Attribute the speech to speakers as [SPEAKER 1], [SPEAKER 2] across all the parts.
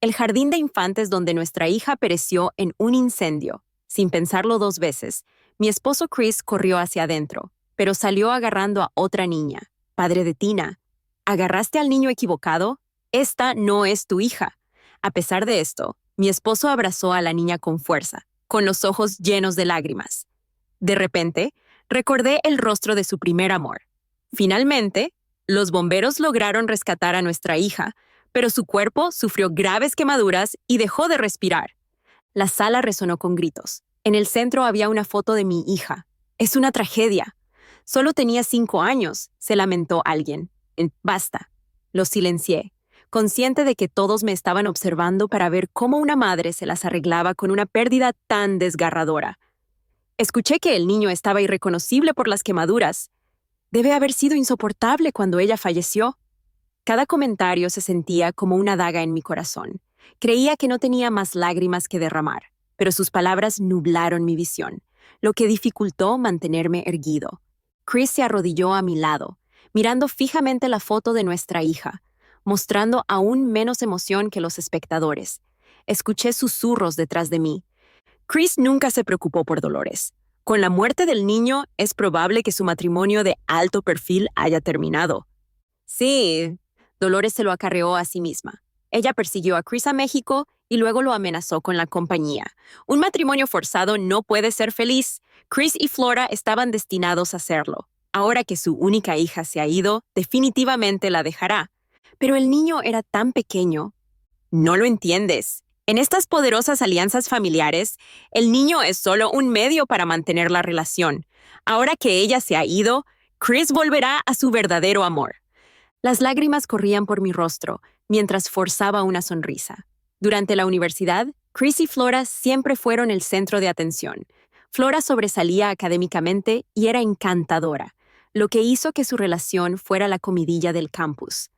[SPEAKER 1] el jardín de infantes donde nuestra hija pereció en un incendio. Sin pensarlo dos veces, mi esposo Chris corrió hacia adentro, pero salió agarrando a otra niña, padre de Tina. ¿Agarraste al niño equivocado? Esta no es tu hija. A pesar de esto, mi esposo abrazó a la niña con fuerza, con los ojos llenos de lágrimas. De repente, recordé el rostro de su primer amor. Finalmente, los bomberos lograron rescatar a nuestra hija, pero su cuerpo sufrió graves quemaduras y dejó de respirar. La sala resonó con gritos. En el centro había una foto de mi hija. Es una tragedia. Solo tenía 5 años, se lamentó alguien. Basta. Lo silencié, consciente de que todos me estaban observando para ver cómo una madre se las arreglaba con una pérdida tan desgarradora. Escuché que el niño estaba irreconocible por las quemaduras. Debe haber sido insoportable cuando ella falleció. Cada comentario se sentía como una daga en mi corazón. Creía que no tenía más lágrimas que derramar, pero sus palabras nublaron mi visión, lo que dificultó mantenerme erguido. Chris se arrodilló a mi lado, mirando fijamente la foto de nuestra hija, mostrando aún menos emoción que los espectadores. Escuché susurros detrás de mí. Chris nunca se preocupó por Dolores. Con la muerte del niño, es probable que su matrimonio de alto perfil haya terminado. Sí, Dolores se lo acarreó a sí misma. Ella persiguió a Chris a México y luego lo amenazó con la compañía. Un matrimonio forzado no puede ser feliz. Chris y Flora estaban destinados a serlo. Ahora que su única hija se ha ido, definitivamente la dejará. Pero el niño era tan pequeño. No lo entiendes. En estas poderosas alianzas familiares, el niño es solo un medio para mantener la relación. Ahora que ella se ha ido, Chris volverá a su verdadero amor. Las lágrimas corrían por mi rostro mientras forzaba una sonrisa. Durante la universidad, Chris y Flora siempre fueron el centro de atención. Flora sobresalía académicamente y era encantadora, lo que hizo que su relación fuera la comidilla del campus.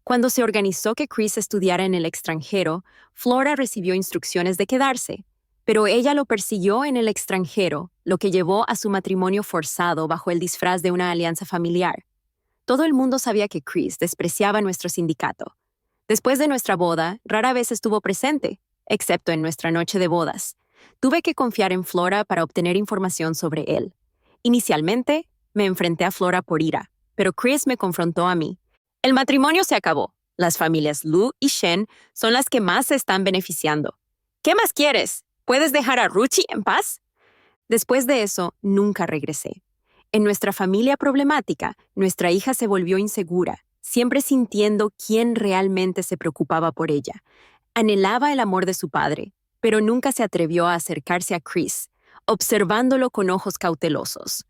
[SPEAKER 1] Cuando se organizó que Chris estudiara en el extranjero, Flora recibió instrucciones de quedarse, pero ella lo persiguió en el extranjero, lo que llevó a su matrimonio forzado bajo el disfraz de una alianza familiar. Todo el mundo sabía que Chris despreciaba nuestro sindicato. Después de nuestra boda, rara vez estuvo presente, excepto en nuestra noche de bodas. Tuve que confiar en Flora para obtener información sobre él. Inicialmente, me enfrenté a Flora por ira, pero Chris me confrontó a mí. El matrimonio se acabó. Las familias Lou y Shen son las que más se están beneficiando. ¿Qué más quieres? ¿Puedes dejar a Ruchi en paz? Después de eso, nunca regresé. En nuestra familia problemática, nuestra hija se volvió insegura, siempre sintiendo quién realmente se preocupaba por ella. Anhelaba el amor de su padre, pero nunca se atrevió a acercarse a Chris, observándolo con ojos cautelosos.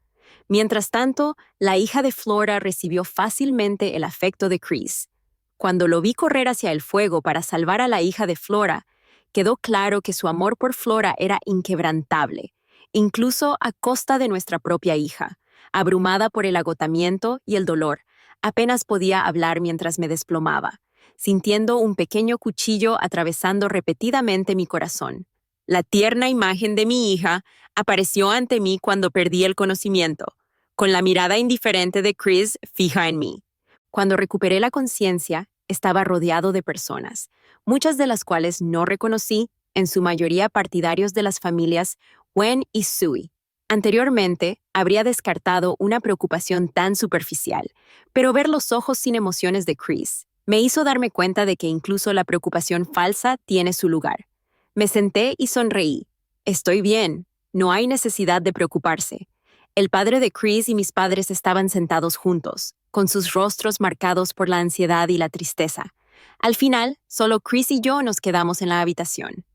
[SPEAKER 1] Mientras tanto, la hija de Flora recibió fácilmente el afecto de Chris. Cuando lo vi correr hacia el fuego para salvar a la hija de Flora, quedó claro que su amor por Flora era inquebrantable, incluso a costa de nuestra propia hija. Abrumada por el agotamiento y el dolor, apenas podía hablar mientras me desplomaba, sintiendo un pequeño cuchillo atravesando repetidamente mi corazón. La tierna imagen de mi hija apareció ante mí cuando perdí el conocimiento, con la mirada indiferente de Chris fija en mí. Cuando recuperé la conciencia, estaba rodeado de personas, muchas de las cuales no reconocí, en su mayoría partidarios de las familias Wen y Sui. Anteriormente, habría descartado una preocupación tan superficial, pero ver los ojos sin emociones de Chris me hizo darme cuenta de que incluso la preocupación falsa tiene su lugar. Me senté y sonreí. Estoy bien, no hay necesidad de preocuparse. El padre de Chris y mis padres estaban sentados juntos, con sus rostros marcados por la ansiedad y la tristeza. Al final, solo Chris y yo nos quedamos en la habitación.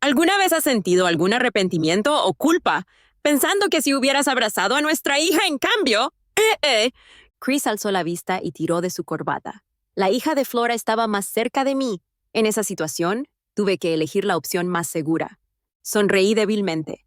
[SPEAKER 1] ¿Alguna vez has sentido algún arrepentimiento o culpa, pensando que si hubieras abrazado a nuestra hija en cambio? Chris alzó la vista y tiró de su corbata. La hija de Flora estaba más cerca de mí. En esa situación, tuve que elegir la opción más segura. Sonreí débilmente.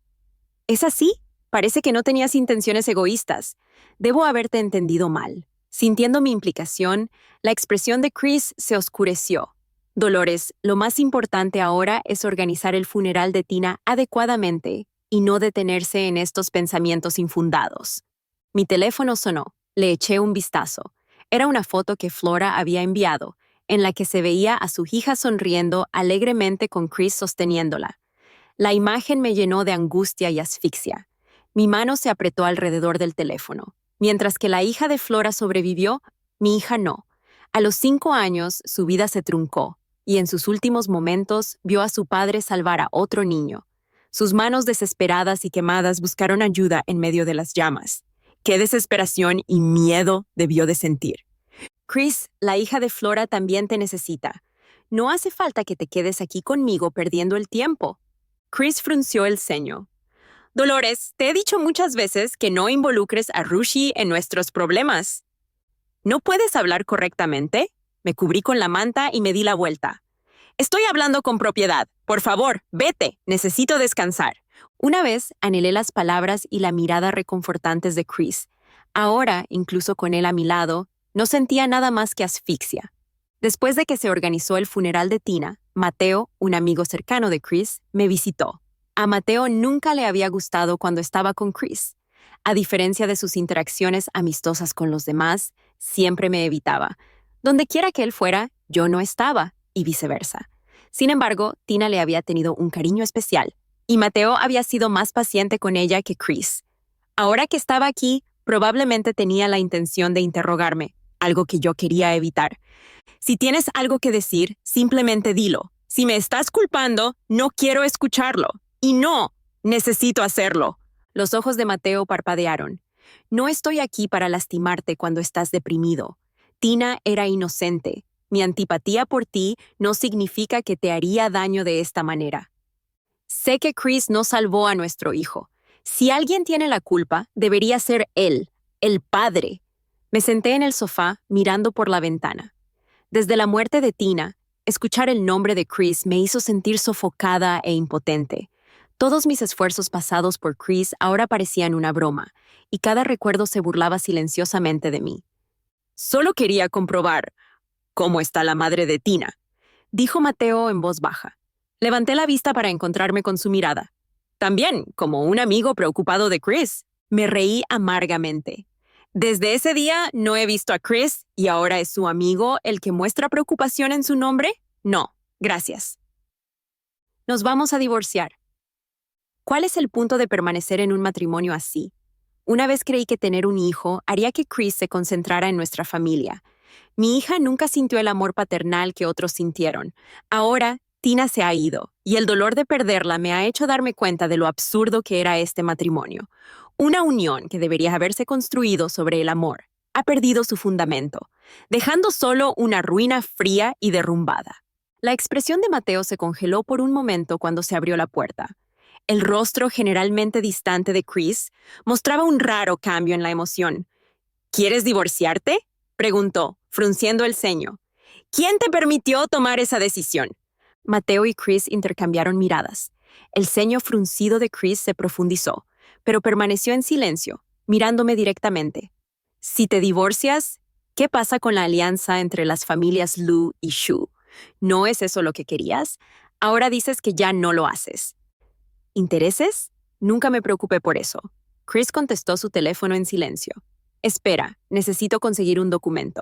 [SPEAKER 1] ¿Es así? Parece que no tenías intenciones egoístas. Debo haberte entendido mal. Sintiendo mi implicación, la expresión de Chris se oscureció. Dolores, lo más importante ahora es organizar el funeral de Tina adecuadamente y no detenerse en estos pensamientos infundados. Mi teléfono sonó. Le eché un vistazo. Era una foto que Flora había enviado. en la que se veía a su hija sonriendo alegremente con Chris sosteniéndola. La imagen me llenó de angustia y asfixia. Mi mano se apretó alrededor del teléfono. Mientras que la hija de Flora sobrevivió, mi hija no. A los 5 años, su vida se truncó, y en sus últimos momentos vio a su padre salvar a otro niño. Sus manos desesperadas y quemadas buscaron ayuda en medio de las llamas. Qué desesperación y miedo debió de sentir. Chris, la hija de Flora, también te necesita. No hace falta que te quedes aquí conmigo perdiendo el tiempo. Chris frunció el ceño. Dolores, te he dicho muchas veces que no involucres a Rushi en nuestros problemas. ¿No puedes hablar correctamente? Me cubrí con la manta y me di la vuelta. Estoy hablando con propiedad. Por favor, vete. Necesito descansar. Una vez anhelé las palabras y la mirada reconfortantes de Chris. Ahora, incluso con él a mi lado, no sentía nada más que asfixia. Después de que se organizó el funeral de Tina, Mateo, un amigo cercano de Chris, me visitó. A Mateo nunca le había gustado cuando estaba con Chris. A diferencia de sus interacciones amistosas con los demás, siempre me evitaba. Donde quiera que él fuera, yo no estaba, y viceversa. Sin embargo, Tina le había tenido un cariño especial, y Mateo había sido más paciente con ella que Chris. Ahora que estaba aquí, probablemente tenía la intención de interrogarme, algo que yo quería evitar. Si tienes algo que decir, simplemente dilo. Si me estás culpando, no quiero escucharlo. Y no, necesito hacerlo. Los ojos de Mateo parpadearon. No estoy aquí para lastimarte cuando estás deprimido. Tina era inocente. Mi antipatía por ti no significa que te haría daño de esta manera. Sé que Chris no salvó a nuestro hijo. Si alguien tiene la culpa, debería ser él, el padre. Me senté en el sofá, mirando por la ventana. Desde la muerte de Tina, escuchar el nombre de Chris me hizo sentir sofocada e impotente. Todos mis esfuerzos pasados por Chris ahora parecían una broma, y cada recuerdo se burlaba silenciosamente de mí. Solo quería comprobar cómo está la madre de Tina, dijo Mateo en voz baja. Levanté la vista para encontrarme con su mirada. También, como un amigo preocupado de Chris, me reí amargamente. Desde ese día no he visto a Chris y ahora es su amigo el que muestra preocupación en su nombre. No, gracias. Nos vamos a divorciar. ¿Cuál es el punto de permanecer en un matrimonio así? Una vez creí que tener un hijo haría que Chris se concentrara en nuestra familia. Mi hija nunca sintió el amor paternal que otros sintieron. Ahora, Tina se ha ido, y el dolor de perderla me ha hecho darme cuenta de lo absurdo que era este matrimonio. Una unión que debería haberse construido sobre el amor ha perdido su fundamento, dejando solo una ruina fría y derrumbada. La expresión de Mateo se congeló por un momento cuando se abrió la puerta. El rostro generalmente distante de Chris mostraba un raro cambio en la emoción. ¿Quieres divorciarte?, preguntó, frunciendo el ceño. ¿Quién te permitió tomar esa decisión? Mateo y Chris intercambiaron miradas. El ceño fruncido de Chris se profundizó, pero permaneció en silencio, mirándome directamente. Si te divorcias, ¿qué pasa con la alianza entre las familias Lu y Shu? ¿No es eso lo que querías? Ahora dices que ya no lo haces. ¿Intereses? Nunca me preocupé por eso. Chris contestó su teléfono en silencio. Espera, necesito conseguir un documento.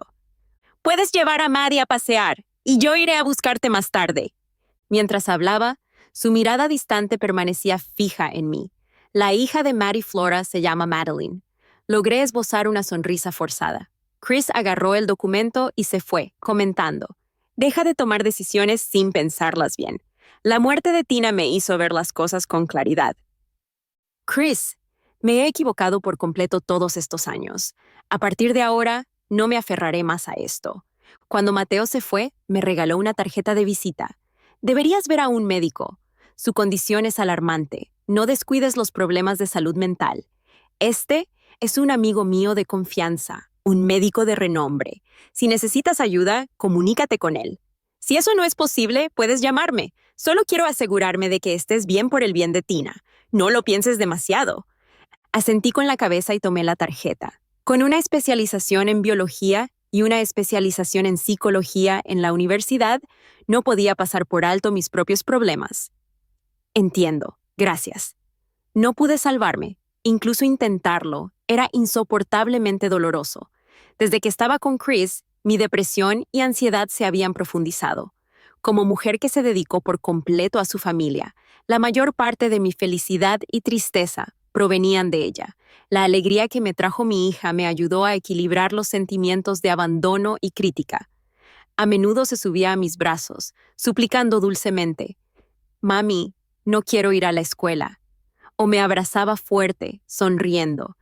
[SPEAKER 1] Puedes llevar a Maddie a pasear, y yo iré a buscarte más tarde. Mientras hablaba, su mirada distante permanecía fija en mí. La hija de Matt y Flora se llama Madeline. Logré esbozar una sonrisa forzada. Chris agarró el documento y se fue, comentando. Deja de tomar decisiones sin pensarlas bien. La muerte de Tina me hizo ver las cosas con claridad. Chris, me he equivocado por completo todos estos años. A partir de ahora, no me aferraré más a esto. Cuando Mateo se fue, me regaló una tarjeta de visita. Deberías ver a un médico. Su condición es alarmante. No descuides los problemas de salud mental. Este es un amigo mío de confianza, un médico de renombre. Si necesitas ayuda, comunícate con él. Si eso no es posible, puedes llamarme. Solo quiero asegurarme de que estés bien por el bien de Tina. No lo pienses demasiado. Asentí con la cabeza y tomé la tarjeta. Con una especialización en biología y una especialización en psicología en la universidad, no podía pasar por alto mis propios problemas. Entiendo, gracias. No pude salvarme. Incluso intentarlo era insoportablemente doloroso. Desde que estaba con Chris, Mi depresión y ansiedad se habían profundizado. Como mujer que se dedicó por completo a su familia, la mayor parte de mi felicidad y tristeza provenían de ella. La alegría que me trajo mi hija me ayudó a equilibrar los sentimientos de abandono y crítica. A menudo se subía a mis brazos, suplicando dulcemente, «Mami, no quiero ir a la escuela». O me abrazaba fuerte, sonriendo.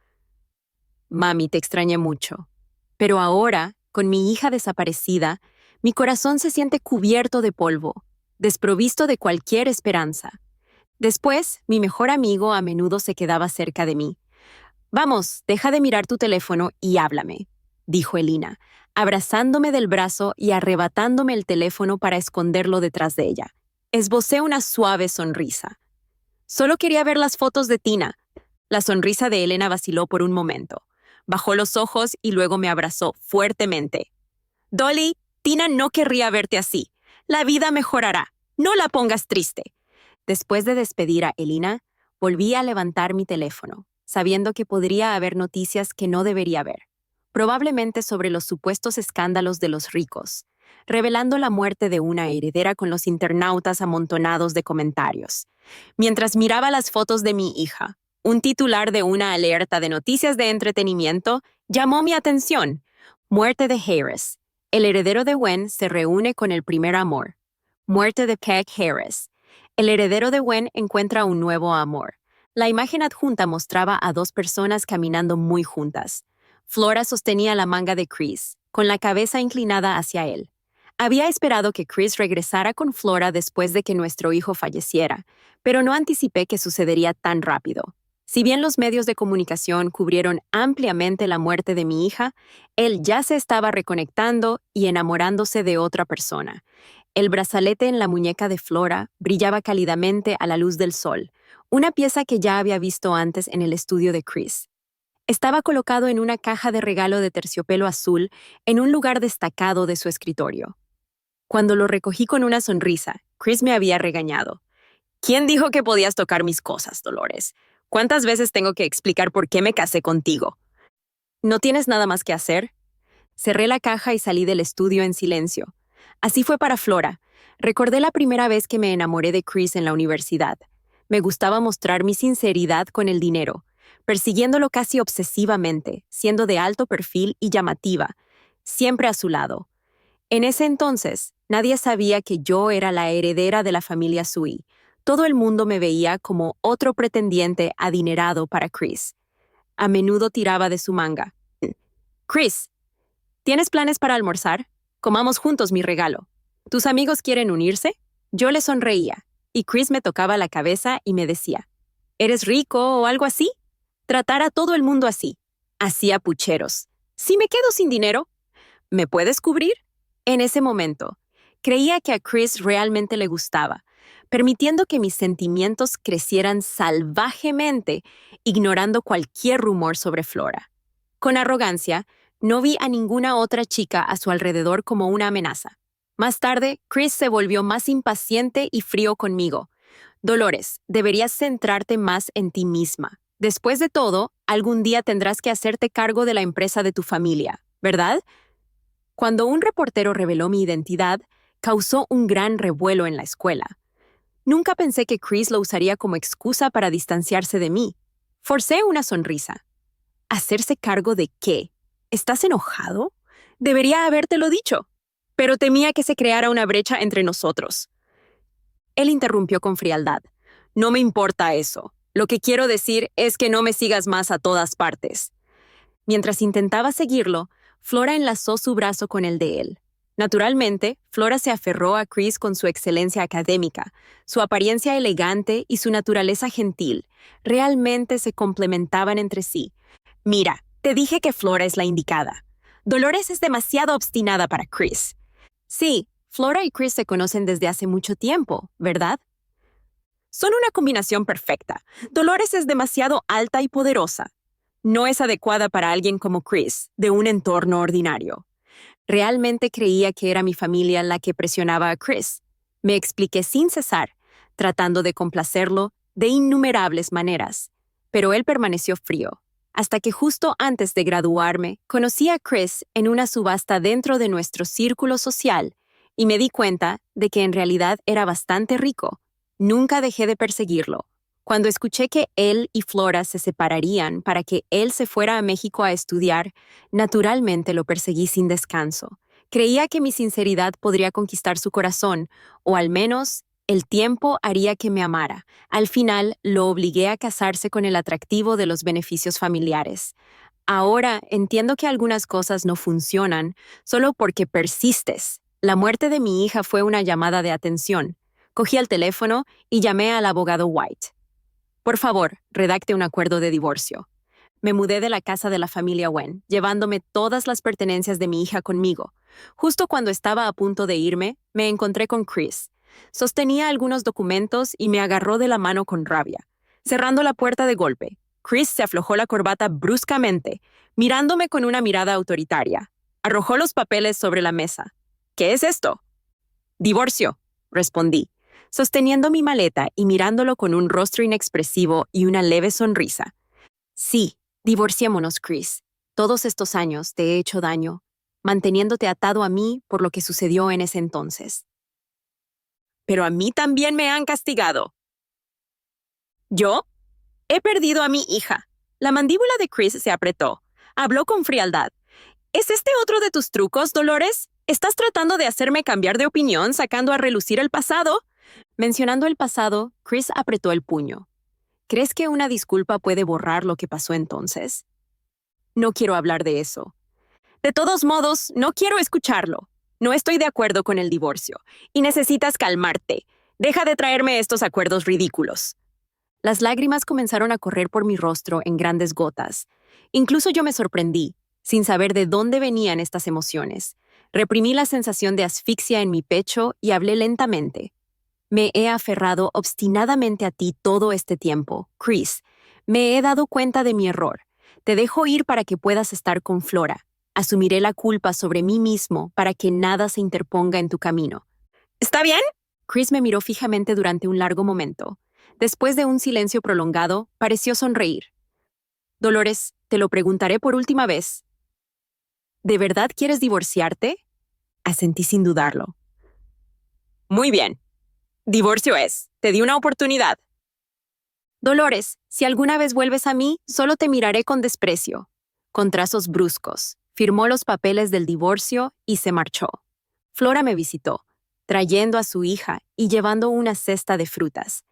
[SPEAKER 1] «Mami, te extrañé mucho». Pero ahora, con mi hija desaparecida, mi corazón se siente cubierto de polvo, desprovisto de cualquier esperanza. Después, mi mejor amigo a menudo se quedaba cerca de mí. «Vamos, deja de mirar tu teléfono y háblame», dijo Elina, abrazándome del brazo y arrebatándome el teléfono para esconderlo detrás de ella. Esbocé una suave sonrisa. «Solo quería ver las fotos de Tina». La sonrisa de Elena vaciló por un momento. Bajó los ojos y luego me abrazó fuertemente. «Dolly, Tina no querría verte así. La vida mejorará. No la pongas triste». Después de despedir a Elina, volví a levantar mi teléfono, sabiendo que podría haber noticias que no debería ver, probablemente sobre los supuestos escándalos de los ricos, revelando la muerte de una heredera con los internautas amontonados de comentarios. Mientras miraba las fotos de mi hija, un titular de una alerta de noticias de entretenimiento llamó mi atención. Muerte de Harris. El heredero de Gwen se reúne con el primer amor. Muerte de Peg Harris. El heredero de Gwen encuentra un nuevo amor. La imagen adjunta mostraba a dos personas caminando muy juntas. Flora sostenía la manga de Chris, con la cabeza inclinada hacia él. Había esperado que Chris regresara con Flora después de que nuestro hijo falleciera, pero no anticipé que sucedería tan rápido. Si bien los medios de comunicación cubrieron ampliamente la muerte de mi hija, él ya se estaba reconectando y enamorándose de otra persona. El brazalete en la muñeca de Flora brillaba cálidamente a la luz del sol, una pieza que ya había visto antes en el estudio de Chris. Estaba colocado en una caja de regalo de terciopelo azul en un lugar destacado de su escritorio. Cuando lo recogí con una sonrisa, Chris me había regañado. «¿Quién dijo que podías tocar mis cosas, Dolores? ¿Cuántas veces tengo que explicar por qué me casé contigo?» «¿No tienes nada más que hacer?» Cerré la caja y salí del estudio en silencio. Así fue para Flora. Recordé la primera vez que me enamoré de Chris en la universidad. Me gustaba mostrar mi sinceridad con el dinero, persiguiéndolo casi obsesivamente, siendo de alto perfil y llamativa, siempre a su lado. En ese entonces, nadie sabía que yo era la heredera de la familia Sui. Todo el mundo me veía como otro pretendiente adinerado para Chris. A menudo tiraba de su manga. «Chris, ¿tienes planes para almorzar? Comamos juntos mi regalo. ¿Tus amigos quieren unirse?» Yo le sonreía, y Chris me tocaba la cabeza y me decía, «¿Eres rico o algo así?» Tratar a todo el mundo así. Hacía pucheros. «Si me quedo sin dinero, ¿me puedes cubrir?» En ese momento, creía que a Chris realmente le gustaba, permitiendo que mis sentimientos crecieran salvajemente, ignorando cualquier rumor sobre Flora. Con arrogancia, no vi a ninguna otra chica a su alrededor como una amenaza. Más tarde, Chris se volvió más impaciente y frío conmigo. «Dolores, deberías centrarte más en ti misma. Después de todo, algún día tendrás que hacerte cargo de la empresa de tu familia, ¿verdad?» Cuando un reportero reveló mi identidad, causó un gran revuelo en la escuela. Nunca pensé que Chris lo usaría como excusa para distanciarse de mí. Forcé una sonrisa. ¿Hacerse cargo de qué? ¿Estás enojado? Debería habértelo dicho. Pero temía que se creara una brecha entre nosotros. Él interrumpió con frialdad. «No me importa eso. Lo que quiero decir es que no me sigas más a todas partes». Mientras intentaba seguirlo, Flora enlazó su brazo con el de él. Naturalmente, Flora se aferró a Chris con su excelencia académica, su apariencia elegante y su naturaleza gentil. Realmente se complementaban entre sí. «Mira, te dije que Flora es la indicada. Dolores es demasiado obstinada para Chris». «Sí, Flora y Chris se conocen desde hace mucho tiempo, ¿verdad?» «Son una combinación perfecta. Dolores es demasiado alta y poderosa. No es adecuada para alguien como Chris, de un entorno ordinario». Realmente creía que era mi familia la que presionaba a Chris. Me expliqué sin cesar, tratando de complacerlo de innumerables maneras, pero él permaneció frío. hasta que justo antes de graduarme, conocí a Chris en una subasta dentro de nuestro círculo social y me di cuenta de que en realidad era bastante rico. Nunca dejé de perseguirlo. Cuando escuché que él y Flora se separarían para que él se fuera a México a estudiar, naturalmente lo perseguí sin descanso. Creía que mi sinceridad podría conquistar su corazón, o al menos el tiempo haría que me amara. Al final, lo obligué a casarse con el atractivo de los beneficios familiares. Ahora entiendo que algunas cosas no funcionan solo porque persistes. La muerte de mi hija fue una llamada de atención. Cogí el teléfono y llamé al abogado White. Por favor, redacte un acuerdo de divorcio. Me mudé de la casa de la familia Wen, llevándome todas las pertenencias de mi hija conmigo. Justo cuando estaba a punto de irme, me encontré con Chris. Sostenía algunos documentos y me agarró de la mano con rabia. Cerrando la puerta de golpe, Chris se aflojó la corbata bruscamente, mirándome con una mirada autoritaria. Arrojó los papeles sobre la mesa. ¿Qué es esto? Divorcio, respondí, sosteniendo mi maleta y mirándolo con un rostro inexpresivo y una leve sonrisa. Sí, divorciémonos, Chris. Todos estos años te he hecho daño, manteniéndote atado a mí por lo que sucedió en ese entonces. Pero a mí también me han castigado. ¿Yo? He perdido a mi hija. La mandíbula de Chris se apretó. Habló con frialdad. ¿Es este otro de tus trucos, Dolores? ¿Estás tratando de hacerme cambiar de opinión sacando a relucir el pasado? Mencionando el pasado, Chris apretó el puño. ¿Crees que una disculpa puede borrar lo que pasó entonces? No quiero hablar de eso. De todos modos, no quiero escucharlo. No estoy de acuerdo con el divorcio, y necesitas calmarte. Deja de traerme estos acuerdos ridículos. Las lágrimas comenzaron a correr por mi rostro en grandes gotas. Incluso yo me sorprendí, sin saber de dónde venían estas emociones. Reprimí la sensación de asfixia en mi pecho y hablé lentamente. Me he aferrado obstinadamente a ti todo este tiempo, Chris. Me he dado cuenta de mi error. Te dejo ir para que puedas estar con Flora. Asumiré la culpa sobre mí mismo para que nada se interponga en tu camino. ¿Está bien? Chris me miró fijamente durante un largo momento. Después de un silencio prolongado, pareció sonreír. Dolores, te lo preguntaré por última vez. ¿De verdad quieres divorciarte? Asentí sin dudarlo. Muy bien. Divorcio es. Te di una oportunidad. Dolores, si alguna vez vuelves a mí, solo te miraré con desprecio. Con trazos bruscos, firmó los papeles del divorcio y se marchó. Flora me visitó, trayendo a su hija y llevando una cesta de frutas.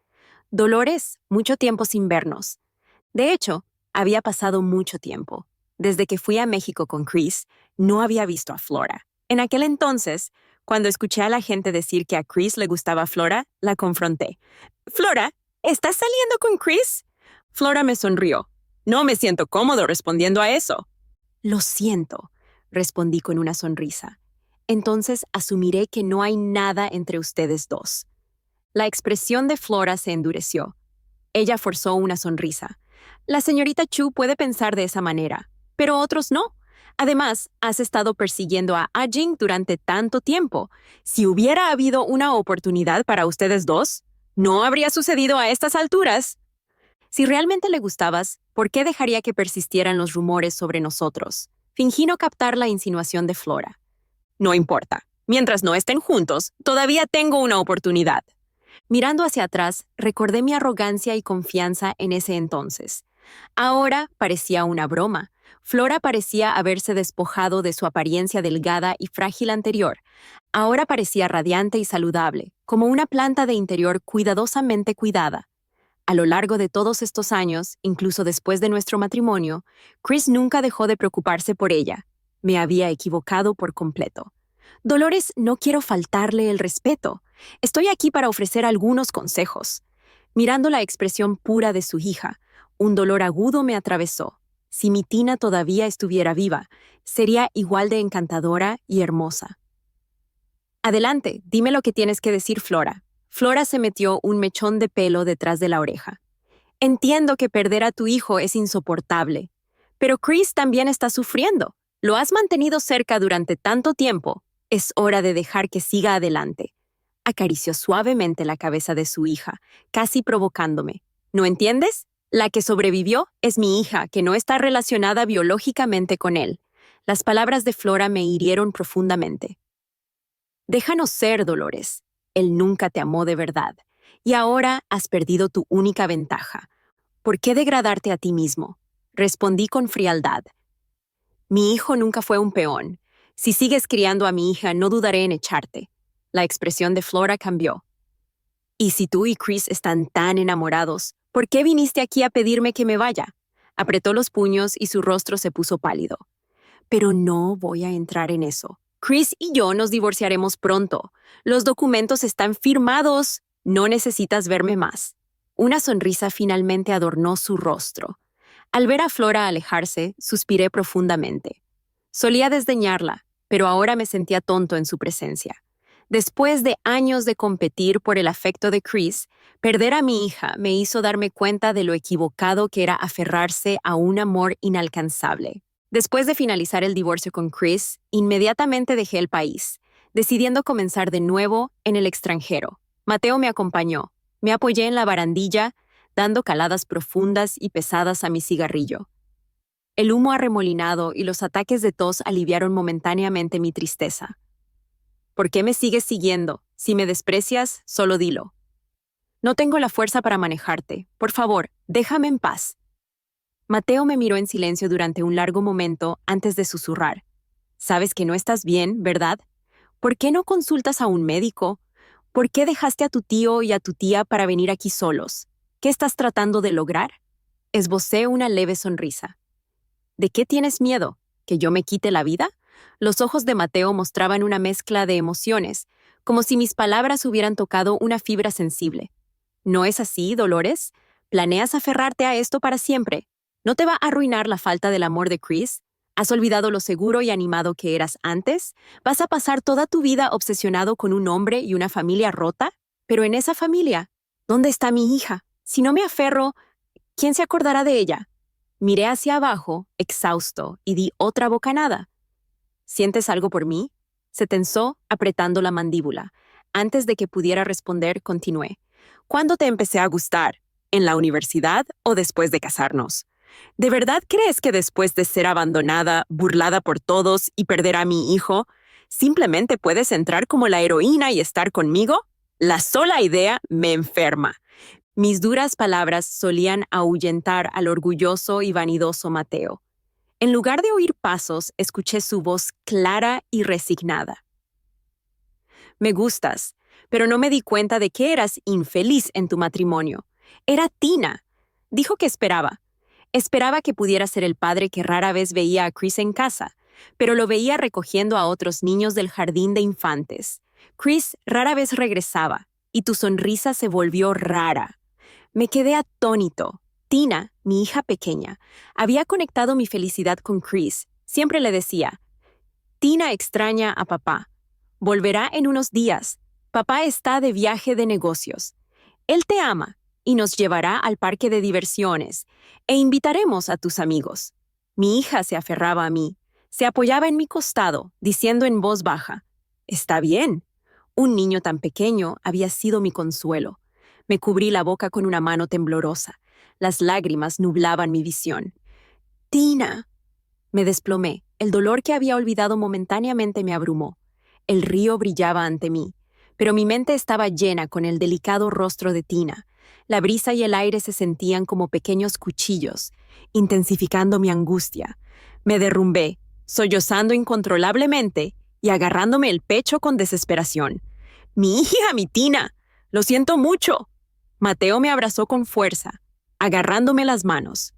[SPEAKER 1] Dolores, mucho tiempo sin vernos. De hecho, había pasado mucho tiempo. Desde que fui a México con Chris, no había visto a Flora. En aquel entonces, cuando escuché a la gente decir que a Chris le gustaba Flora, la confronté. «Flora, ¿estás saliendo con Chris?» Flora me sonrió. No me siento cómodo respondiendo a eso. Lo siento, respondí con una sonrisa. Entonces asumiré que no hay nada entre ustedes dos. La expresión de Flora se endureció. Ella forzó una sonrisa. La señorita Chu puede pensar de esa manera, pero otros no. Además, has estado persiguiendo a Ajing durante tanto tiempo. Si hubiera habido una oportunidad para ustedes dos, no habría sucedido a estas alturas. Si realmente le gustabas, ¿por qué dejaría que persistieran los rumores sobre nosotros? Fingí no captar la insinuación de Flora. No importa. Mientras no estén juntos, todavía tengo una oportunidad. Mirando hacia atrás, recordé mi arrogancia y confianza en ese entonces. Ahora parecía una broma. Flora parecía haberse despojado de su apariencia delgada y frágil anterior. Ahora parecía radiante y saludable, como una planta de interior cuidadosamente cuidada. A lo largo de todos estos años, incluso después de nuestro matrimonio, Chris nunca dejó de preocuparse por ella. Me había equivocado por completo. Dolores, no quiero faltarle el respeto. Estoy aquí para ofrecer algunos consejos. Mirando la expresión pura de su hija, un dolor agudo me atravesó. Si mi Tina todavía estuviera viva, sería igual de encantadora y hermosa. Adelante, dime lo que tienes que decir, Flora. Flora se metió un mechón de pelo detrás de la oreja. Entiendo que perder a tu hijo es insoportable, pero Chris también está sufriendo. Lo has mantenido cerca durante tanto tiempo. Es hora de dejar que siga adelante. Acarició suavemente la cabeza de su hija, casi provocándome. ¿No entiendes? La que sobrevivió es mi hija, que no está relacionada biológicamente con él. Las palabras de Flora me hirieron profundamente. Déjanos ser, Dolores. Él nunca te amó de verdad. Y ahora has perdido tu única ventaja. ¿Por qué degradarte a ti mismo? Respondí con frialdad. Mi hijo nunca fue un peón. Si sigues criando a mi hija, no dudaré en echarte. La expresión de Flora cambió. Y si tú y Chris están tan enamorados, ¿por qué viniste aquí a pedirme que me vaya? Apretó los puños y su rostro se puso pálido. Pero no voy a entrar en eso. Chris y yo nos divorciaremos pronto. Los documentos están firmados. No necesitas verme más. Una sonrisa finalmente adornó su rostro. Al ver a Flora alejarse, suspiré profundamente. Solía desdeñarla, pero ahora me sentía tonto en su presencia. Después de años de competir por el afecto de Chris, perder a mi hija me hizo darme cuenta de lo equivocado que era aferrarse a un amor inalcanzable. Después de finalizar el divorcio con Chris, inmediatamente dejé el país, decidiendo comenzar de nuevo en el extranjero. Mateo me acompañó. Me apoyé en la barandilla, dando caladas profundas y pesadas a mi cigarrillo. El humo arremolinado y los ataques de tos aliviaron momentáneamente mi tristeza. ¿Por qué me sigues siguiendo? Si me desprecias, solo dilo. No tengo la fuerza para manejarte. Por favor, déjame en paz. Mateo me miró en silencio durante un largo momento antes de susurrar. Sabes que no estás bien, ¿verdad? ¿Por qué no consultas a un médico? ¿Por qué dejaste a tu tío y a tu tía para venir aquí solos? ¿Qué estás tratando de lograr? Esbocé una leve sonrisa. ¿De qué tienes miedo? ¿Que yo me quite la vida? Los ojos de Mateo mostraban una mezcla de emociones, como si mis palabras hubieran tocado una fibra sensible. ¿No es así, Dolores? ¿Planeas aferrarte a esto para siempre? ¿No te va a arruinar la falta del amor de Chris? ¿Has olvidado lo seguro y animado que eras antes? ¿Vas a pasar toda tu vida obsesionado con un hombre y una familia rota? Pero en esa familia, ¿dónde está mi hija? Si no me aferro, ¿quién se acordará de ella? Miré hacia abajo, exhausto, y di otra bocanada. ¿Sientes algo por mí? Se tensó, apretando la mandíbula. Antes de que pudiera responder, continué. ¿Cuándo te empecé a gustar? ¿En la universidad o después de casarnos? ¿De verdad crees que después de ser abandonada, burlada por todos y perder a mi hijo, simplemente puedes entrar como la heroína y estar conmigo? La sola idea me enferma. Mis duras palabras solían ahuyentar al orgulloso y vanidoso Mateo. En lugar de oír pasos, escuché su voz clara y resignada. Me gustas, pero no me di cuenta de que eras infeliz en tu matrimonio. Era Tina. Dijo que esperaba. Esperaba que pudiera ser el padre que rara vez veía a Chris en casa, pero lo veía recogiendo a otros niños del jardín de infantes. Chris rara vez regresaba, y tu sonrisa se volvió rara. Me quedé atónito. Tina, mi hija pequeña, había conectado mi felicidad con Chris. Siempre le decía, Tina extraña a papá. Volverá en unos días. Papá está de viaje de negocios. Él te ama y nos llevará al parque de diversiones e invitaremos a tus amigos. Mi hija se aferraba a mí. Se apoyaba en mi costado, diciendo en voz baja, «Está bien». Un niño tan pequeño había sido mi consuelo. Me cubrí la boca con una mano temblorosa. Las lágrimas nublaban mi visión. «Tina». Me desplomé. El dolor que había olvidado momentáneamente me abrumó. El río brillaba ante mí, pero mi mente estaba llena con el delicado rostro de Tina. La brisa y el aire se sentían como pequeños cuchillos, intensificando mi angustia. Me derrumbé, sollozando incontrolablemente y agarrándome el pecho con desesperación. «Mi hija, mi Tina, lo siento mucho». Mateo me abrazó con fuerza, agarrándome las manos.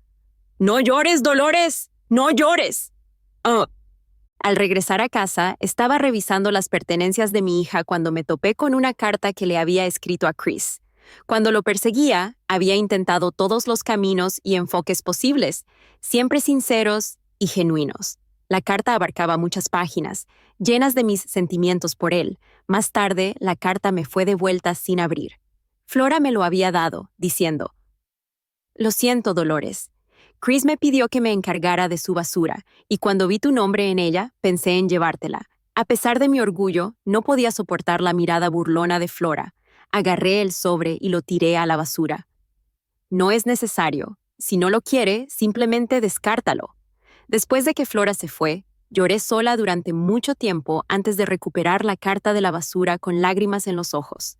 [SPEAKER 1] «No llores, Dolores, no llores». Oh. Al regresar a casa, estaba revisando las pertenencias de mi hija cuando me topé con una carta que le había escrito a Chris. Cuando lo perseguía, había intentado todos los caminos y enfoques posibles, siempre sinceros y genuinos. La carta abarcaba muchas páginas, llenas de mis sentimientos por él. Más tarde, la carta me fue devuelta sin abrir. Flora me lo había dado, diciendo, «Lo siento, Dolores. Chris me pidió que me encargara de su basura, y cuando vi tu nombre en ella, pensé en llevártela. A pesar de mi orgullo, no podía soportar la mirada burlona de Flora. Agarré el sobre y lo tiré a la basura. No es necesario. Si no lo quiere, simplemente descártalo. Después de que Flora se fue, lloré sola durante mucho tiempo antes de recuperar la carta de la basura con lágrimas en los ojos.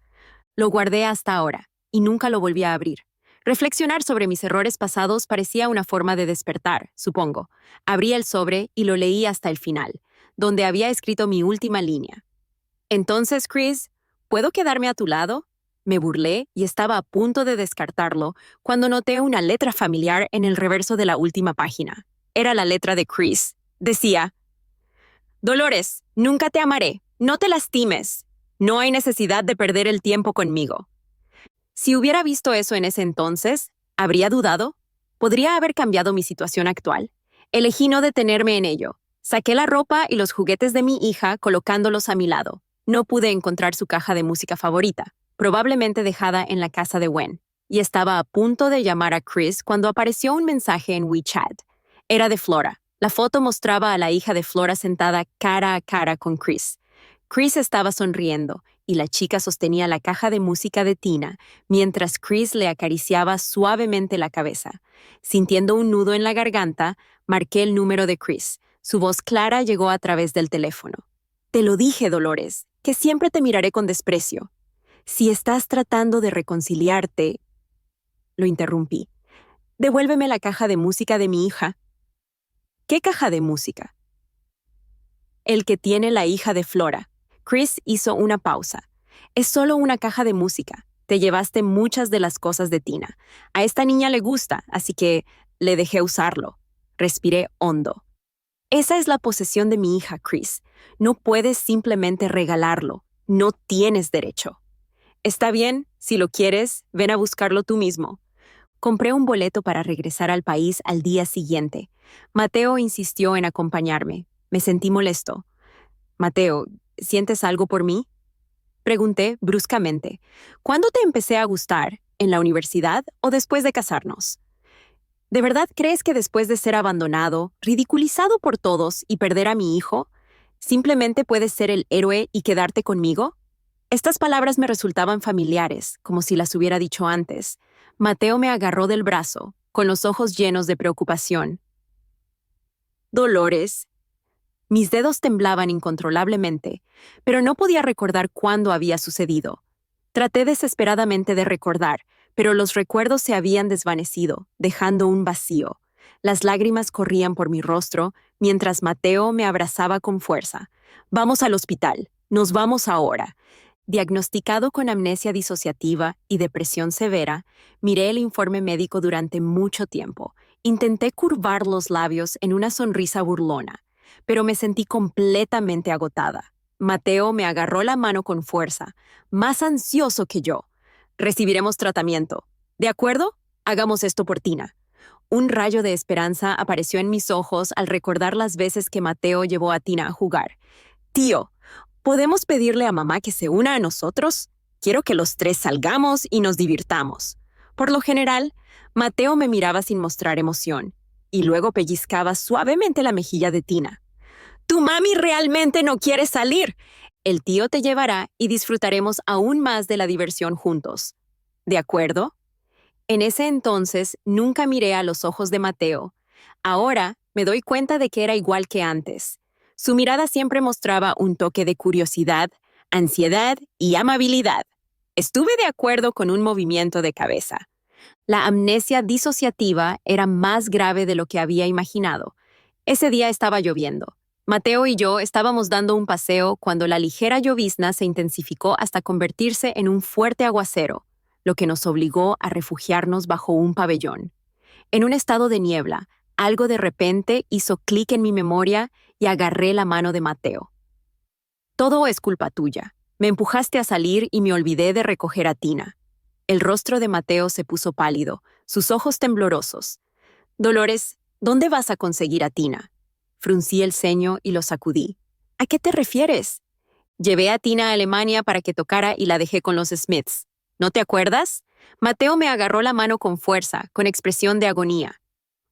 [SPEAKER 1] Lo guardé hasta ahora, y nunca lo volví a abrir. Reflexionar sobre mis errores pasados parecía una forma de despertar, supongo. Abrí el sobre y lo leí hasta el final, donde había escrito mi última línea. Entonces, Chris, ¿puedo quedarme a tu lado? Me burlé y estaba a punto de descartarlo cuando noté una letra familiar en el reverso de la última página. Era la letra de Chris. Decía: Dolores, nunca te amaré. No te lastimes. No hay necesidad de perder el tiempo conmigo. Si hubiera visto eso en ese entonces, ¿habría dudado? ¿Podría haber cambiado mi situación actual? Elegí no detenerme en ello. Saqué la ropa y los juguetes de mi hija colocándolos a mi lado. No pude encontrar su caja de música favorita, probablemente dejada en la casa de Gwen, y estaba a punto de llamar a Chris cuando apareció un mensaje en WeChat. Era de Flora. La foto mostraba a la hija de Flora sentada cara a cara con Chris. Chris estaba sonriendo y la chica sostenía la caja de música de Tina mientras Chris le acariciaba suavemente la cabeza. Sintiendo un nudo en la garganta, marqué el número de Chris. Su voz clara llegó a través del teléfono. Te lo dije, Dolores, que siempre te miraré con desprecio. Si estás tratando de reconciliarte... Lo interrumpí. Devuélveme la caja de música de mi hija. ¿Qué caja de música? El que tiene la hija de Flora. Chris hizo una pausa. Es solo una caja de música. Te llevaste muchas de las cosas de Tina. A esta niña le gusta, así que le dejé usarlo. Respiré hondo. Esa es la posesión de mi hija, Chris. No puedes simplemente regalarlo. No tienes derecho. Está bien, si lo quieres, ven a buscarlo tú mismo. Compré un boleto para regresar al país al día siguiente. Mateo insistió en acompañarme. Me sentí molesto. Mateo, ¿sientes algo por mí? Pregunté bruscamente. ¿Cuándo te empecé a gustar? ¿En la universidad o después de casarnos? ¿De verdad crees que después de ser abandonado, ridiculizado por todos y perder a mi hijo, simplemente puedes ser el héroe y quedarte conmigo? Estas palabras me resultaban familiares, como si las hubiera dicho antes. Mateo me agarró del brazo, con los ojos llenos de preocupación. Dolores. Mis dedos temblaban incontrolablemente, pero no podía recordar cuándo había sucedido. Traté desesperadamente de recordar, pero los recuerdos se habían desvanecido, dejando un vacío. Las lágrimas corrían por mi rostro, mientras Mateo me abrazaba con fuerza. Vamos al hospital. Nos vamos ahora. Diagnosticado con amnesia disociativa y depresión severa, miré el informe médico durante mucho tiempo. Intenté curvar los labios en una sonrisa burlona, pero me sentí completamente agotada. Mateo me agarró la mano con fuerza, más ansioso que yo. Recibiremos tratamiento. ¿De acuerdo? Hagamos esto por Tina. Un rayo de esperanza apareció en mis ojos al recordar las veces que Mateo llevó a Tina a jugar. Tío, ¿podemos pedirle a mamá que se una a nosotros? Quiero que los tres salgamos y nos divirtamos. Por lo general, Mateo me miraba sin mostrar emoción, y luego pellizcaba suavemente la mejilla de Tina. ¡Tu mami realmente no quiere salir! El tío te llevará y disfrutaremos aún más de la diversión juntos. ¿De acuerdo? En ese entonces nunca miré a los ojos de Mateo. Ahora me doy cuenta de que era igual que antes. Su mirada siempre mostraba un toque de curiosidad, ansiedad y amabilidad. Estuve de acuerdo con un movimiento de cabeza. La amnesia disociativa era más grave de lo que había imaginado. Ese día estaba lloviendo. Mateo y yo estábamos dando un paseo cuando la ligera llovizna se intensificó hasta convertirse en un fuerte aguacero, lo que nos obligó a refugiarnos bajo un pabellón. En un estado de niebla, algo de repente hizo clic en mi memoria y agarré la mano de Mateo. Todo es culpa tuya. Me empujaste a salir y me olvidé de recoger a Tina. El rostro de Mateo se puso pálido, sus ojos temblorosos. Dolores, ¿dónde vas a conseguir a Tina? Fruncí el ceño y lo sacudí. ¿A qué te refieres? Llevé a Tina a Alemania para que tocara y la dejé con los Smiths. ¿No te acuerdas? Mateo me agarró la mano con fuerza, con expresión de agonía.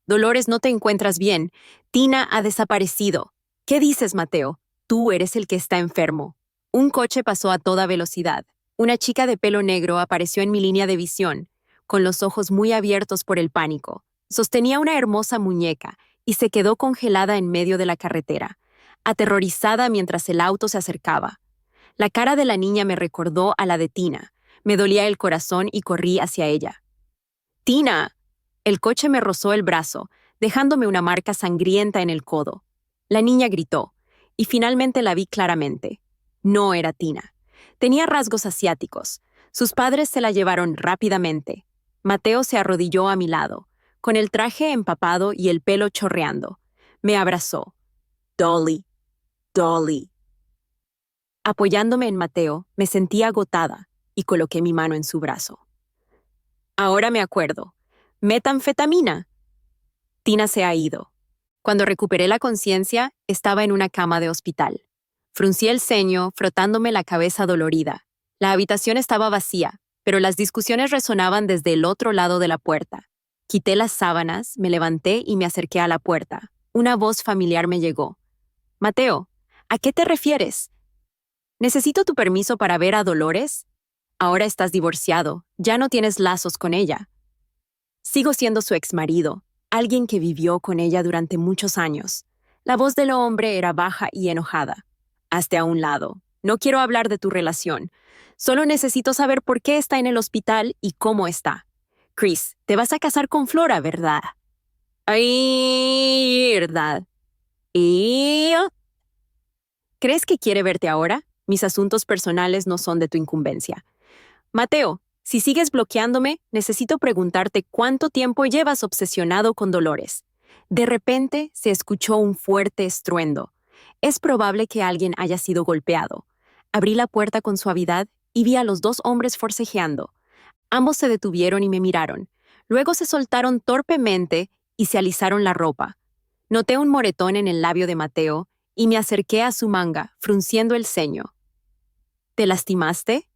[SPEAKER 1] Dolores, no te encuentras bien. Tina ha desaparecido. ¿Qué dices, Mateo? Tú eres el que está enfermo. Un coche pasó a toda velocidad. Una chica de pelo negro apareció en mi línea de visión, con los ojos muy abiertos por el pánico. Sostenía una hermosa muñeca y se quedó congelada en medio de la carretera, aterrorizada mientras el auto se acercaba. La cara de la niña me recordó a la de Tina. Me dolía el corazón y corrí hacia ella. ¡Tina! El coche me rozó el brazo, dejándome una marca sangrienta en el codo. La niña gritó, y finalmente la vi claramente. No era Tina. Tenía rasgos asiáticos. Sus padres se la llevaron rápidamente. Mateo se arrodilló a mi lado, con el traje empapado y el pelo chorreando. Me abrazó. Dolly, Dolly. Apoyándome en Mateo, me sentí agotada y coloqué mi mano en su brazo. Ahora me acuerdo. Metanfetamina. Tina se ha ido. Cuando recuperé la conciencia, estaba en una cama de hospital. Fruncí el ceño, frotándome la cabeza dolorida. La habitación estaba vacía, pero las discusiones resonaban desde el otro lado de la puerta. Quité las sábanas, me levanté y me acerqué a la puerta. Una voz familiar me llegó. Mateo, ¿a qué te refieres? ¿Necesito tu permiso para ver a Dolores? Ahora estás divorciado, ya no tienes lazos con ella. Sigo siendo su exmarido, alguien que vivió con ella durante muchos años. La voz del hombre era baja y enojada. Hazte a un lado. No quiero hablar de tu relación. Solo necesito saber por qué está en el hospital y cómo está. Chris, te vas a casar con Flora, ¿verdad? Ay, ¿verdad? ¿Y? ¿Crees que quiere verte ahora? Mis asuntos personales no son de tu incumbencia. Mateo, si sigues bloqueándome, necesito preguntarte cuánto tiempo llevas obsesionado con Dolores. De repente se escuchó un fuerte estruendo. Es probable que alguien haya sido golpeado. Abrí la puerta con suavidad y vi a los dos hombres forcejeando. Ambos se detuvieron y me miraron. Luego se soltaron torpemente y se alisaron la ropa. Noté un moretón en el labio de Mateo y me acerqué a su manga, frunciendo el ceño. ¿Te lastimaste?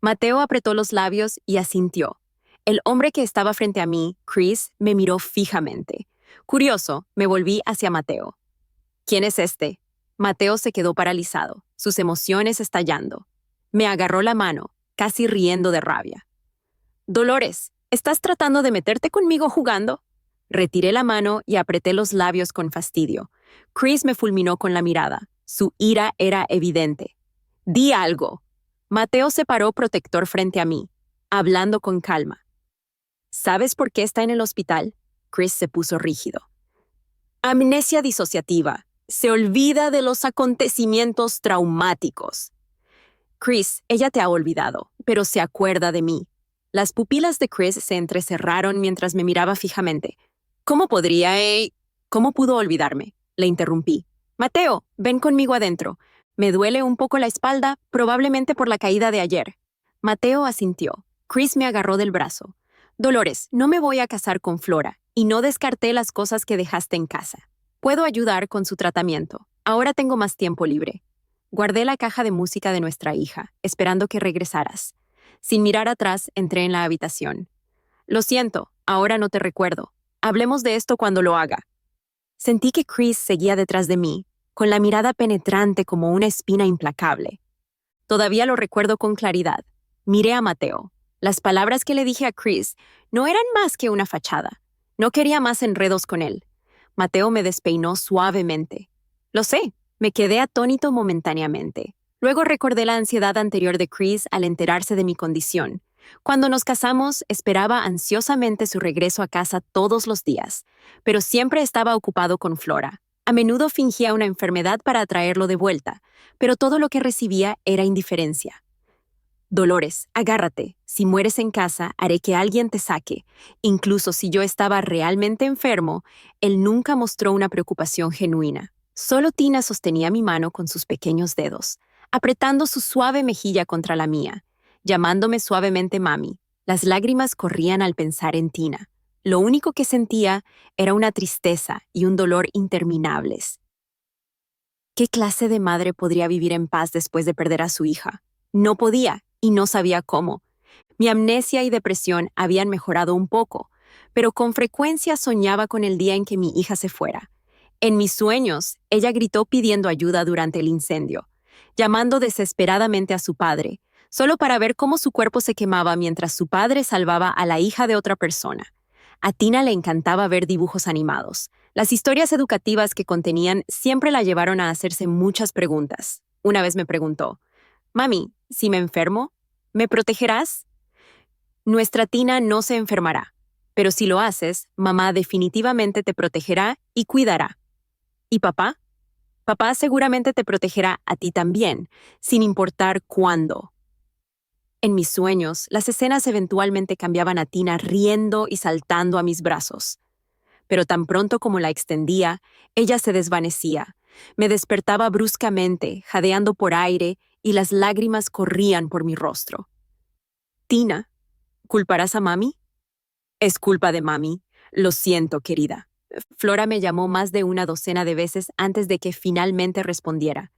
[SPEAKER 1] Mateo apretó los labios y asintió. El hombre que estaba frente a mí, Chris, me miró fijamente. Curioso, me volví hacia Mateo. ¿Quién es este? Mateo se quedó paralizado, sus emociones estallando. Me agarró la mano, casi riendo de rabia. Dolores, ¿estás tratando de meterte conmigo jugando? Retiré la mano y apreté los labios con fastidio. Chris me fulminó con la mirada. Su ira era evidente. Di algo. Mateo se paró protector frente a mí, hablando con calma. ¿Sabes por qué está en el hospital? Chris se puso rígido. Amnesia disociativa. Se olvida de los acontecimientos traumáticos. Chris, ella te ha olvidado, pero se acuerda de mí. Las pupilas de Chris se entrecerraron mientras me miraba fijamente. ¿Cómo pudo olvidarme? Le interrumpí. Mateo, ven conmigo adentro. Me duele un poco la espalda, probablemente por la caída de ayer. Mateo asintió. Chris me agarró del brazo. Dolores, no me voy a casar con Flora, y no descarté las cosas que dejaste en casa. Puedo ayudar con su tratamiento. Ahora tengo más tiempo libre. Guardé la caja de música de nuestra hija, esperando que regresaras. Sin mirar atrás, entré en la habitación. Lo siento, ahora no te recuerdo. Hablemos de esto cuando lo haga. Sentí que Chris seguía detrás de mí, con la mirada penetrante como una espina implacable. Todavía lo recuerdo con claridad. Miré a Mateo. Las palabras que le dije a Chris no eran más que una fachada. No quería más enredos con él. Mateo me despeinó suavemente. Lo sé, me quedé atónito momentáneamente. Luego recordé la ansiedad anterior de Chris al enterarse de mi condición. Cuando nos casamos, esperaba ansiosamente su regreso a casa todos los días, pero siempre estaba ocupado con Flora. A menudo fingía una enfermedad para atraerlo de vuelta, pero todo lo que recibía era indiferencia. Dolores, agárrate. Si mueres en casa, haré que alguien te saque. Incluso si yo estaba realmente enfermo, él nunca mostró una preocupación genuina. Solo Tina sostenía mi mano con sus pequeños dedos, apretando su suave mejilla contra la mía, llamándome suavemente mami. Las lágrimas corrían al pensar en Tina. Lo único que sentía era una tristeza y un dolor interminables. ¿Qué clase de madre podría vivir en paz después de perder a su hija? No podía, y no sabía cómo. Mi amnesia y depresión habían mejorado un poco, pero con frecuencia soñaba con el día en que mi hija se fuera. En mis sueños, ella gritó pidiendo ayuda durante el incendio, llamando desesperadamente a su padre, solo para ver cómo su cuerpo se quemaba mientras su padre salvaba a la hija de otra persona. A Tina le encantaba ver dibujos animados. Las historias educativas que contenían siempre la llevaron a hacerse muchas preguntas. Una vez me preguntó, «Mami, si me enfermo, ¿me protegerás?» Nuestra Tina no se enfermará, pero si lo haces, mamá definitivamente te protegerá y cuidará. ¿Y papá? Papá seguramente te protegerá a ti también, sin importar cuándo. En mis sueños, las escenas eventualmente cambiaban a Tina riendo y saltando a mis brazos. Pero tan pronto como la extendía, ella se desvanecía. Me despertaba bruscamente, jadeando por aire, y las lágrimas corrían por mi rostro. Tina, ¿culparás a mami? Es culpa de mami. Lo siento, querida. Flora me llamó más de una docena de veces antes de que finalmente respondiera.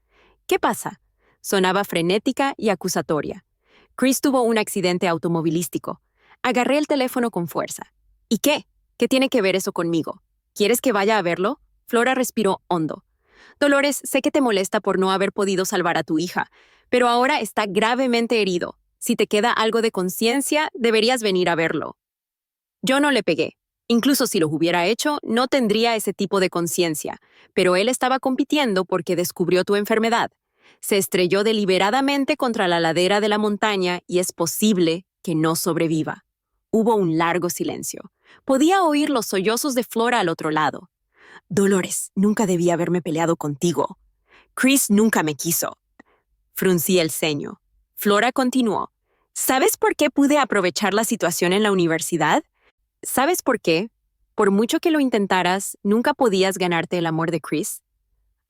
[SPEAKER 1] ¿Qué pasa? Sonaba frenética y acusatoria. Chris tuvo un accidente automovilístico. Agarré el teléfono con fuerza. ¿Y qué? ¿Qué tiene que ver eso conmigo? ¿Quieres que vaya a verlo? Flora respiró hondo. Dolores, sé que te molesta por no haber podido salvar a tu hija, pero ahora está gravemente herido. Si te queda algo de conciencia, deberías venir a verlo. Yo no le pegué. Incluso si lo hubiera hecho, no tendría ese tipo de conciencia, pero él estaba compitiendo porque descubrió tu enfermedad. Se estrelló deliberadamente contra la ladera de la montaña y es posible que no sobreviva. Hubo un largo silencio. Podía oír los sollozos de Flora al otro lado. Dolores, nunca debí haberme peleado contigo. Chris nunca me quiso. Fruncí el ceño. Flora continuó. ¿Sabes por qué pude aprovechar la situación en la universidad? ¿Sabes por qué? Por mucho que lo intentaras, nunca podías ganarte el amor de Chris.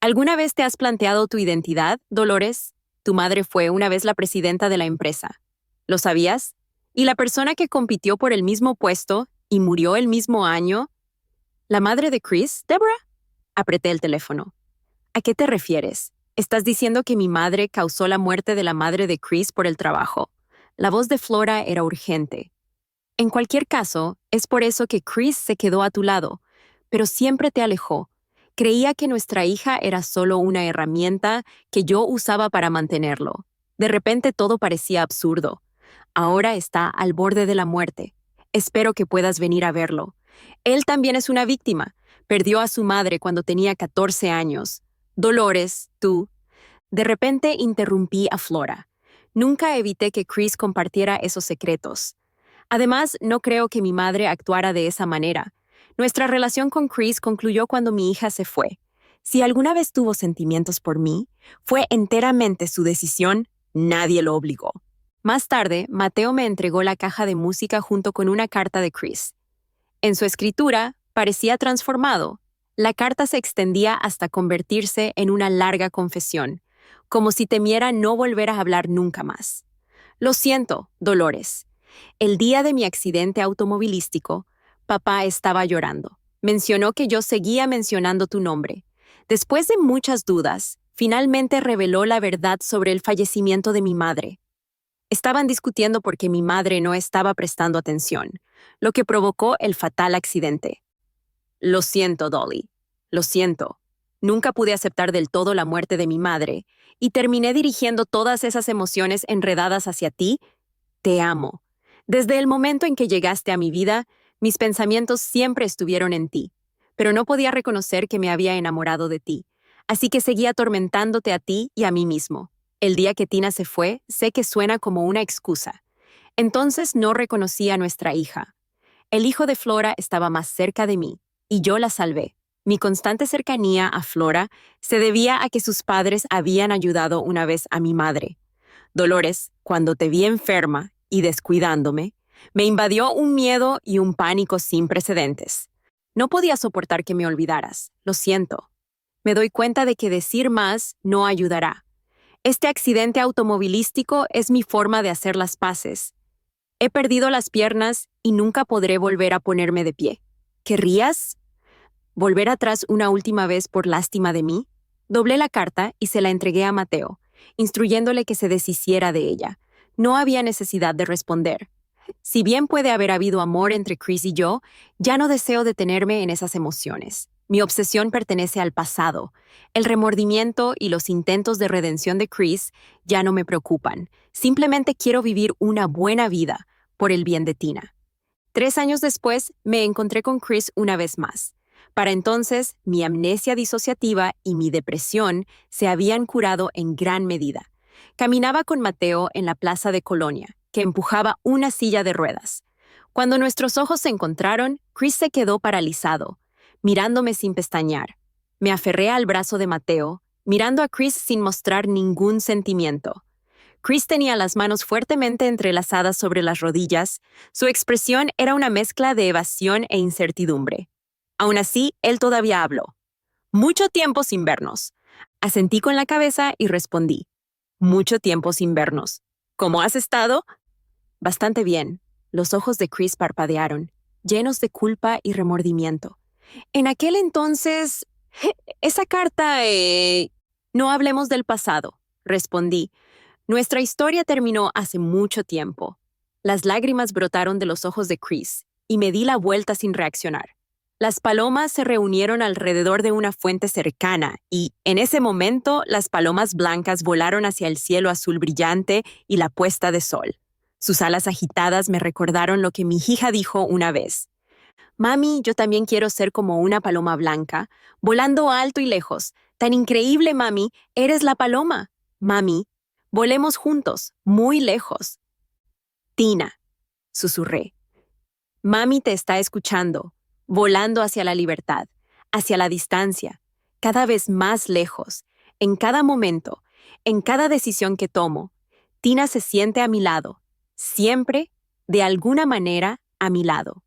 [SPEAKER 1] ¿Alguna vez te has planteado tu identidad, Dolores? Tu madre fue una vez la presidenta de la empresa. ¿Lo sabías? ¿Y la persona que compitió por el mismo puesto y murió el mismo año? ¿La madre de Chris, Deborah? Apreté el teléfono. ¿A qué te refieres? ¿Estás diciendo que mi madre causó la muerte de la madre de Chris por el trabajo? La voz de Flora era urgente. En cualquier caso, es por eso que Chris se quedó a tu lado, pero siempre te alejó. Creía que nuestra hija era solo una herramienta que yo usaba para mantenerlo. De repente todo parecía absurdo. Ahora está al borde de la muerte. Espero que puedas venir a verlo. Él también es una víctima. Perdió a su madre cuando tenía 14 años. Dolores, tú. De repente interrumpí a Flora. Nunca evité que Chris compartiera esos secretos. Además, no creo que mi madre actuara de esa manera. Nuestra relación con Chris concluyó cuando mi hija se fue. Si alguna vez tuvo sentimientos por mí, fue enteramente su decisión, nadie lo obligó. Más tarde, Mateo me entregó la caja de música junto con una carta de Chris. En su escritura, parecía transformado. La carta se extendía hasta convertirse en una larga confesión, como si temiera no volver a hablar nunca más. Lo siento, Dolores. El día de mi accidente automovilístico, papá estaba llorando. Mencionó que yo seguía mencionando tu nombre. Después de muchas dudas, finalmente reveló la verdad sobre el fallecimiento de mi madre. Estaban discutiendo porque mi madre no estaba prestando atención, lo que provocó el fatal accidente. Lo siento, Dolly. Lo siento. Nunca pude aceptar del todo la muerte de mi madre y terminé dirigiendo todas esas emociones enredadas hacia ti. Te amo. Desde el momento en que llegaste a mi vida, mis pensamientos siempre estuvieron en ti, pero no podía reconocer que me había enamorado de ti, así que seguí atormentándote a ti y a mí mismo. El día que Tina se fue, sé que suena como una excusa. Entonces no reconocí a nuestra hija. El hijo de Flora estaba más cerca de mí, y yo la salvé. Mi constante cercanía a Flora se debía a que sus padres habían ayudado una vez a mi madre. Dolores, cuando te vi enferma y descuidándome, me invadió un miedo y un pánico sin precedentes. No podía soportar que me olvidaras. Lo siento. Me doy cuenta de que decir más no ayudará. Este accidente automovilístico es mi forma de hacer las paces. He perdido las piernas y nunca podré volver a ponerme de pie. ¿Querrías volver atrás una última vez por lástima de mí? Doblé la carta y se la entregué a Mateo, instruyéndole que se deshiciera de ella. No había necesidad de responder. Si bien puede haber habido amor entre Chris y yo, ya no deseo detenerme en esas emociones. Mi obsesión pertenece al pasado. El remordimiento y los intentos de redención de Chris ya no me preocupan. Simplemente quiero vivir una buena vida por el bien de Tina. 3 años después, me encontré con Chris una vez más. Para entonces, mi amnesia disociativa y mi depresión se habían curado en gran medida. Caminaba con Mateo en la plaza de Colonia, que empujaba una silla de ruedas. Cuando nuestros ojos se encontraron, Chris se quedó paralizado, mirándome sin pestañear. Me aferré al brazo de Mateo, mirando a Chris sin mostrar ningún sentimiento. Chris tenía las manos fuertemente entrelazadas sobre las rodillas. Su expresión era una mezcla de evasión e incertidumbre. Aún así, él todavía habló. Mucho tiempo sin vernos. Asentí con la cabeza y respondí. Mucho tiempo sin vernos. ¿Cómo has estado? Bastante bien. Los ojos de Chris parpadearon, llenos de culpa y remordimiento. En aquel entonces... Esa carta... No hablemos del pasado, respondí. Nuestra historia terminó hace mucho tiempo. Las lágrimas brotaron de los ojos de Chris y me di la vuelta sin reaccionar. Las palomas se reunieron alrededor de una fuente cercana y, en ese momento, las palomas blancas volaron hacia el cielo azul brillante y la puesta de sol. Sus alas agitadas me recordaron lo que mi hija dijo una vez. Mami, yo también quiero ser como una paloma blanca, volando alto y lejos. Tan increíble, mami, eres la paloma. Mami, volemos juntos, muy lejos. Tina, susurré. Mami te está escuchando, volando hacia la libertad, hacia la distancia, cada vez más lejos, en cada momento, en cada decisión que tomo. Tina se siente a mi lado, siempre, de alguna manera, a mi lado.